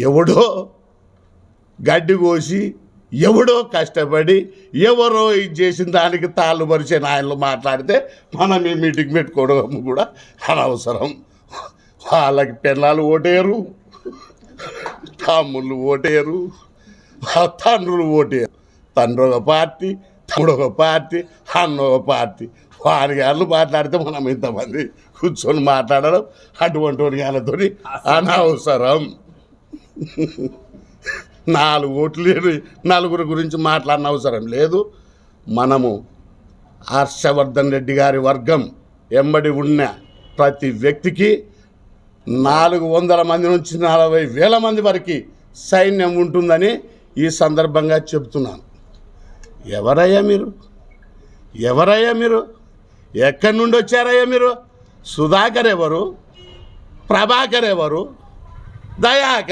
ఎవడో గడ్డి కోసి ఎవడో కష్టపడి ఎవరో ఇది చేసిన దానికి తాళ్ళు పరిచే నాయనలు మాట్లాడితే మనం ఈ మీటింగ్ పెట్టుకోవడం కూడా అనవసరం. వాళ్ళకి పిల్లలు ఓటేరు, తమ్ముళ్ళు ఓటేరు, తండ్రులు ఓటేరు. తండ్రి ఒక పార్టీ, తమ్ముడు ఒక పార్టీ, అన్న ఒక పార్టీ. వారి గారు మాట్లాడితే మనం ఇంతమంది కూర్చొని మాట్లాడడం అటువంటి వాళ్ళతో అనవసరం. 4 ఓట్లు లేని నలుగురు గురించి మాట్లాడిన అవసరం లేదు. మనము హర్షవర్ధన్ రెడ్డి గారి వర్గం ఎంబడి ఉన్న ప్రతి వ్యక్తికి 400 మంది నుంచి 40,000 మంది వరకు సైన్యం ఉంటుందని ఈ సందర్భంగా చెప్తున్నాను. ఎవరయ్యా మీరు? ఎక్కడి నుండి వచ్చారయ్యా మీరు? సుధాకర్ ఎవరు? ప్రభాకర్ ఎవరు? దయాకర్